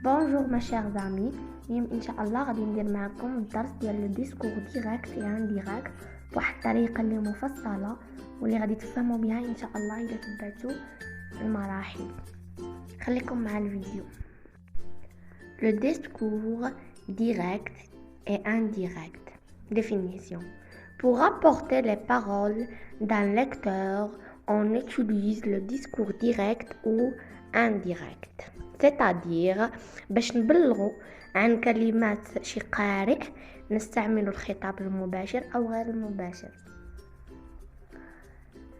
Bonjour mes chers amis, اليوم ان شاء الله غادي ندير معكم الدرس ديال لو ديسكور ديريكت اي انديريكت بواحد الطريقه اللي مفصله واللي غادي تفهموا بها ان شاء الله اذا تبعتوا المراحل. خليكم مع الفيديو. Le discours direct et indirect. Définition. Pour rapporter les paroles d'un lecteur, on utilise le discours direct ou indirect. C'est-à-dire باش نبلغوا عن كلمات شي قارئ نستعمل الخطاب المباشر أو غير المباشر.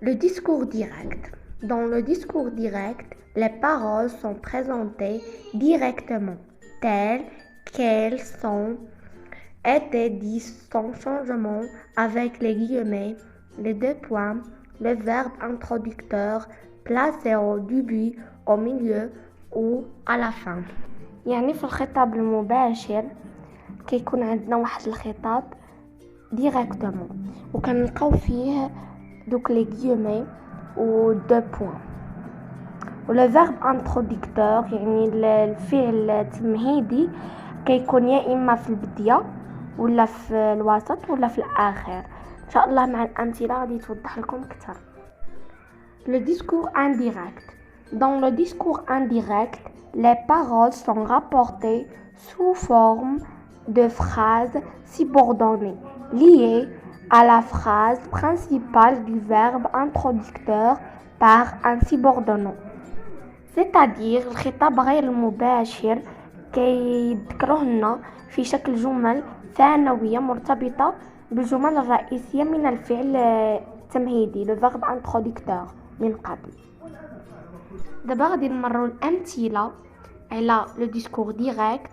Le discours direct. Dans le discours direct, les paroles sont présentées directement, telles qu'elles sont été dit sans changement avec les guillemets, les deux points, le verbe introducteur placé au début, au milieu ou à la fin. يعني في الخطاب المباشر كيكون عندنا واحد الخطاب ديريكتومون وكنلقاو فيه دوك لي guillemets و دو بوين و لو فيرب انتروديكتور يعني الفعل التمهيدي كيكون يا اما في البدايه ولا في الوسط ولا في الاخر. ان شاء الله مع الامثله غادي توضح لكم اكثر. Le discours indirect. Dans le discours indirect, les paroles sont rapportées sous forme de phrases subordonnées liées à la phrase principale du verbe introducteur par un subordonnant. C'est-à-dire الخطاب غير المباشر كيذكروه لنا في شكل جمل ثانوية مرتبطة بالجمل الرئيسية من الفعل التمهيدي le verbe introducteur من قبل. دابا غادي نمروا الأمثلة على لو ديسكور ديريكت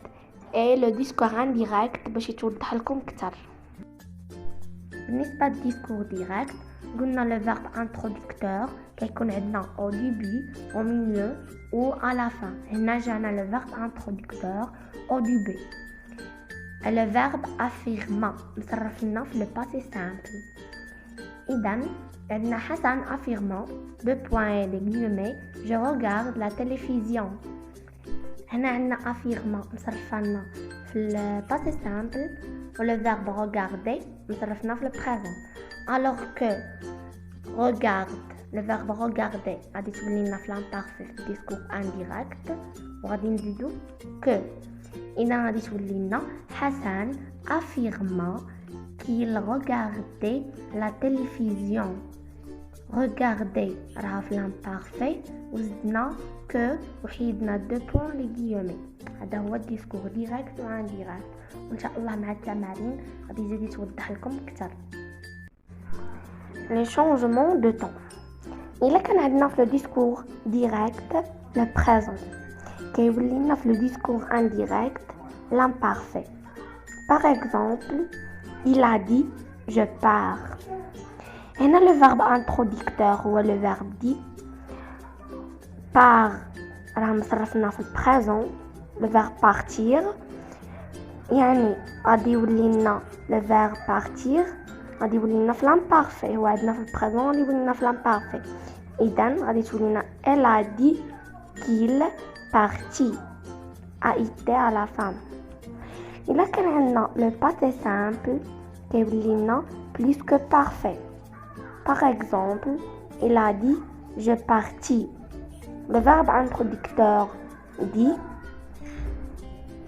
اي لو ديسكور انديريكت باش يتوضح لكم اكثر. بالنسبه للديسكور ديريكت قلنا لو فيرب انتروديكتور كيكون عندنا او ديبي او ميليو او à la fin. هنا جانا لو فيرب انتروديكتور او ديبي. لو فيرب افيرما مصرف لنا في لو باسي سامبل. اذا عندنا حسن افيرما دو بوين لي guillemets je regarde la télévision. هنا عندنا افيرما مصرفه لنا في الباسي سامبل و لو فيرب regarder مصرفنا في البريزون. alors que regarde le verbe regarder غادي تولي لنا في l'imparfait في الديسكور انديريكت وغادي نزيدو que. اذا غادي تولي لنا حسن affirma qu'il regardait la télévision. regarder راها في l'imparfait وزدنا que وحيدنا دو بوين لي guillemets. هذا هو الديسكور ديريكت و انديريكت وان شاء الله مع التمارين غادي يزيد يتوضح لكم اكثر. لي شونجمون دو طون. الا كان عندنا في لو ديسكور ديريكت لو بريزون كيولي لنا في لو ديسكور انديريكت l'imparfait. par exemple il a dit je pars. هنا le verbe introducteur هو le verbe dit. par راه مصرفنا في البريزون le verbe partir يعني غادي يولي لنا le verbe partir غادي يولي لنا في l'imparfait. هو عندنا في البريزون غادي يولي لنا في l'imparfait. اذا غادي تولي لنا elle a dit qu'il partit a été à la fin. الا كان عندنا le passé simple كيولي لنا plus que parfait. par exemple il a dit je partis. le verbe introducteur dit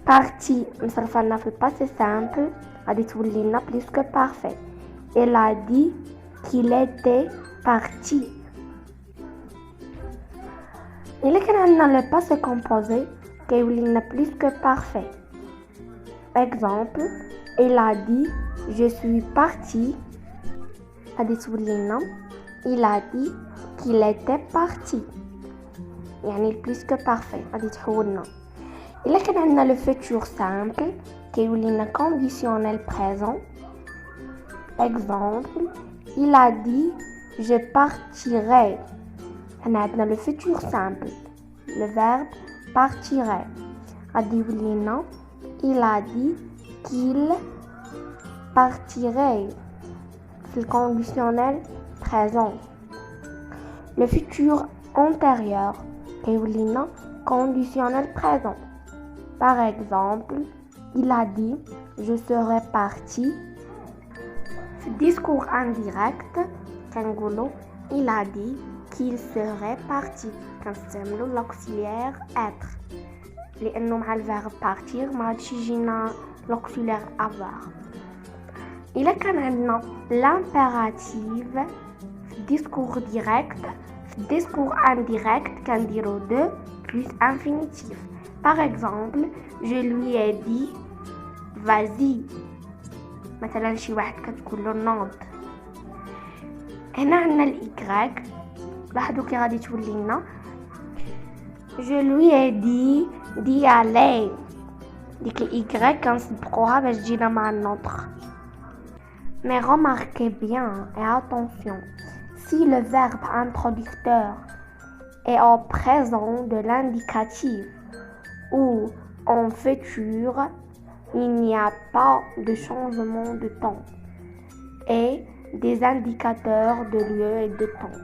parti مصرفه لنا في الباسي سامبل غادي تولي لنا plus que parfait. elle a dit qu'il était parti. الا كان عندنا le passé composé كيولي لنا plus que parfait. exemple elle a dit je suis parti غادي تولي لنا il a dit qu'il était parti يعني plus que parfait غادي تحولنا. الا كان عندنا لو فيتور سامبل كيولي لنا conditionnel présent. exemple il a dit je partirai. هنا عندنا لو فيتور سامبل le verbe partirait غادي يولي لنا il a dit qu'il partirait في conditionnel présent. le futur antérieur كيولي لنا conditionnel présent. Par exemple, il a dit « Je serai parti ». Discours indirect, il a dit qu'il serait parti. كنستعملوا l'auxiliaire être لأنه مع الverbe partir ما غاديش يجينا l'auxiliaire avoir. إلا كان عندنا l'impératif في discours direct في discours indirect كنديرو de plus infinitif. Par exemple, je lui ai dit vas-y. مثلا شي واحد كتقول له نوض. هنا عندنا الإيكغيك، لاحظوا كي غادي تولي لنا je lui ai dit d'y aller. ديك الإيكغيك كنسبقوها باش تجينا مع النوتر. Mais remarquez bien et attention, si le verbe introducteur est au présent de l'indicatif ou en futur, il n'y a pas de changement de temps et des indicateurs de lieu et de temps.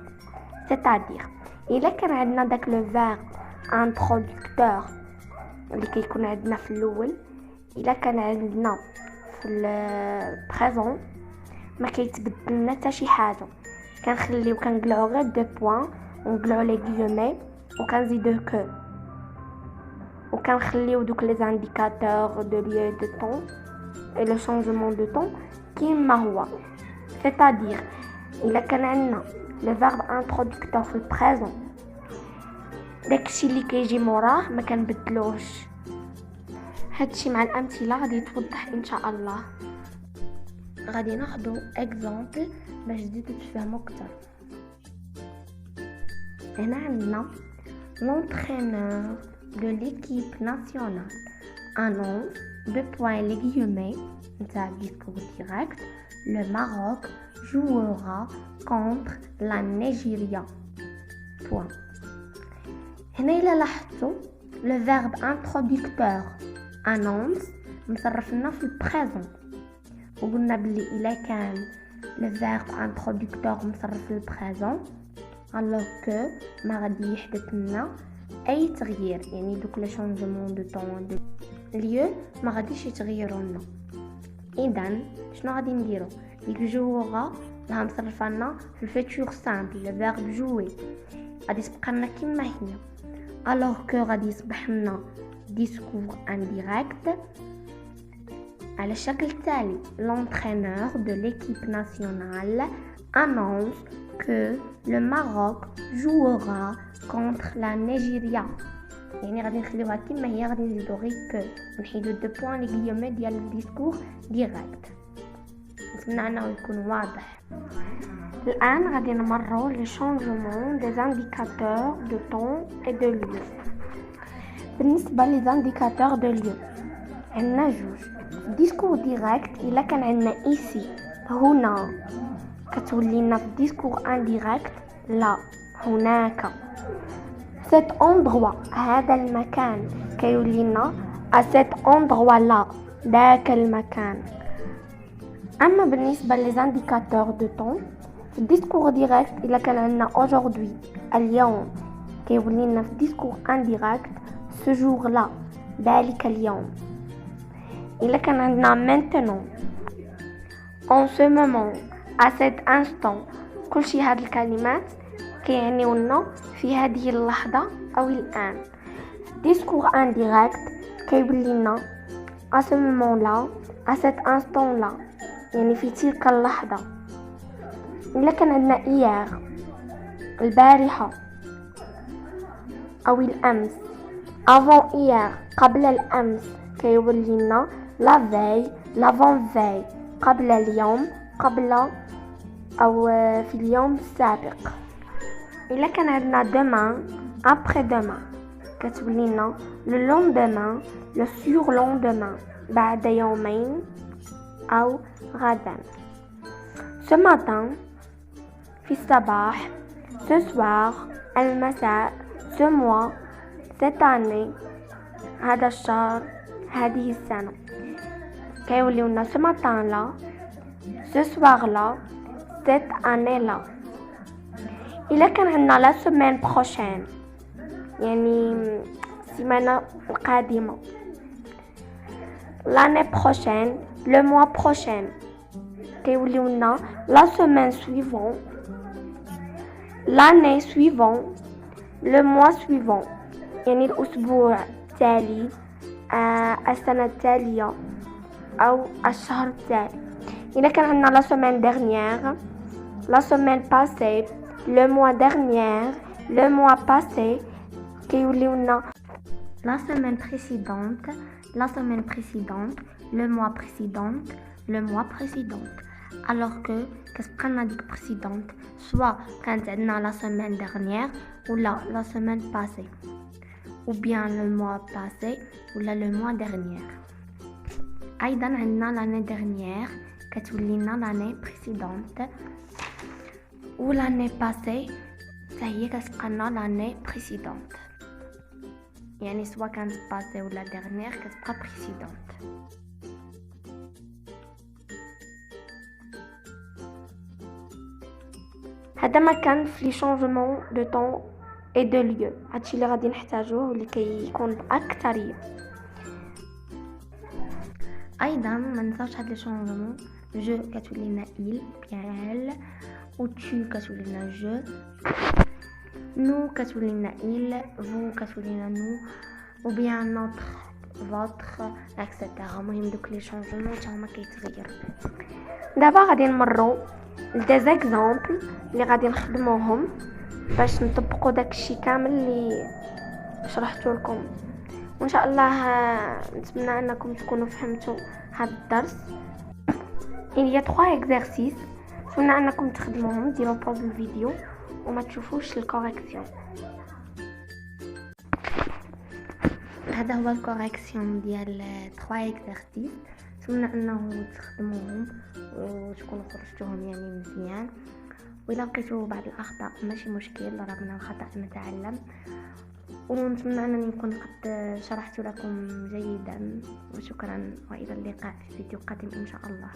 C'est-à-dire, إلا كان عندنا داك le verbe introducteur اللي كيكون عندنا في الأول، إلا كان عندنا في البريزون ما كيتبدل لنا حتى شي حاجة، كنخليو كنقلعو غير دو بوين ونقلعو لي غيومي وكنزيدو كو وكنخليو دوك لي زانديكاتور دو ليو دو طون اي لو شونجمون دو طون كيما هو. c'est-à-dire إلا كان عندنا لو فيرب انترودكتور في البريزون داكشي اللي كيجي موراه ما كنبدلوش. هادشي مع الامثله غادي يتوضح ان شاء الله. غادي ناخذ اكزامبل باش تزيدوا تفهموا اكثر. هنا عندنا l'entraîneur de l'équipe nationale annonce les guillemets dans discours direct, le Maroc jouera contre la Nigeria. Point. هنا إلا لاحظتوا le verbe introducteur annonce مصرفنا في البريزون، وقلنا بلي إلا كان le verbe introducteur مصرف في البريزون alors que ما غادي يحدث لنا أي تغيير، يعني دوك لي شونجمون دو طون دو ليو ما غاديش يتغيروا لنا. إذن شنو غادي نديرو؟ ديك جوغا راه مصرفه لنا في الفيتور سامبل le verbe jouer غادي تبقى لنا كما هي، alors que غادي يصبح لنا discours indirect على الشكل التالي l'entraîneur de l'équipe nationale annonce que le Maroc jouera contre la Nigeria. يعني غادي نخليوها كما هي، غادي نزيدو غير كو ونحيدو دو بوين لي غيومي ديال الديسكور ديريكت. نتمنى انه يكون واضح. الان غادي نمروا لي شونجمون دي زانديكاتور دو طون اي دو ليو. بالنسبه لي زانديكاتور دو ليو عندنا جوج. ديسكور ديريكت الا كان عندنا ايسي هنا كتولي لنا في ديسكور انديريكت لا هناك. cet endroit هذا المكان كيولي لنا à cet endroit là ذاك المكان. اما بالنسبه لي زانديكاتور دو طون في الديسكور ديريكت الا كان عندنا aujourd'hui اليوم كيولي لنا في ديسكور انديريكت ce jour là ذلك اليوم. الا كان عندنا maintenant en ce moment à cet instant كلشي هاد الكلمات كيعنيو لنا في هذه اللحظة أو الآن. discours indirect كيولي لنا à ce moment là à cet instant là يعني في تلك اللحظة. إلا كان عندنا hier البارحة أو الأمس avant hier قبل الأمس كيولي لنا la veille l'avant veille قبل اليوم قبل أو في اليوم السابق. إلا كان عندنا demain après demain كتولي لنا le lendemain le surlendemain بعد يومين أو غدا. ce matin في الصباح ce soir المساء ce mois cette année هذا الشهر هذه السنة. كيوليو لنا ce matin là ce soir là cette année là. إلا كان عندنا la semaine prochaine يعني السيمانة القادمة l'année prochaine, le mois prochain. كيوليونا la semaine suivante, l'année suivante, le mois suivant. يعني الأسبوع التالي، السنة التالية، أو الشهر التالي. إذا كان عندنا la semaine dernière, la semaine passée, le mois dernier, le mois passé. كيوليونا la semaine précédente, la semaine précédente, le mois précédent, le mois précédent. Alors que كتبقى ديك précédente soit كانت عندنا la semaine dernière ou la semaine passée, ou bien le mois passé ou le mois dernier. أيضا عندنا l'année dernière كتولينا l'année précédente, ou l'année passée هي كتبقى لنا l'année précédente. يعني سواء كانت passée ولا dernière كتبقى précédente. هذا ما كان في لي شونجمون دو طون اي دو ليو. هادشي اللي غادي نحتاجوه واللي كيكون باكثريه. ايضا ما ننساوش هاد لي شونجمون. جو كتولينا il bien elle, ou tu كتولينا je, nous كتولينا il, vous كتولينا nous, ou bien notre, votre, etc. المهم دوك لي شونجمون حتى هما كيتغيروا. دابا غادي نمروا دي زيكزامبل اللي غادي نخدموهم باش نطبقوا داكشي كامل اللي شرحته لكم، وان شاء الله نتمنى انكم تكونوا فهمتوا هذا الدرس. il y a 3 exercices نتمنى انكم تخدموهم. ديروا بوز الفيديو وما تشوفوش الكوريكسيون. هذا هو الكوريكسيون ديال 3 exercices. نتمنى انه تخدموهم وتكونوا خرجتوهم يعني مزيان. وإلا لقيتوا بعض الاخطاء ماشي مشكل، راه من الخطا نتعلم. ونتمنى انني نكون قد شرحت لكم جيدا، وشكرا، والى اللقاء في فيديو قادم ان شاء الله.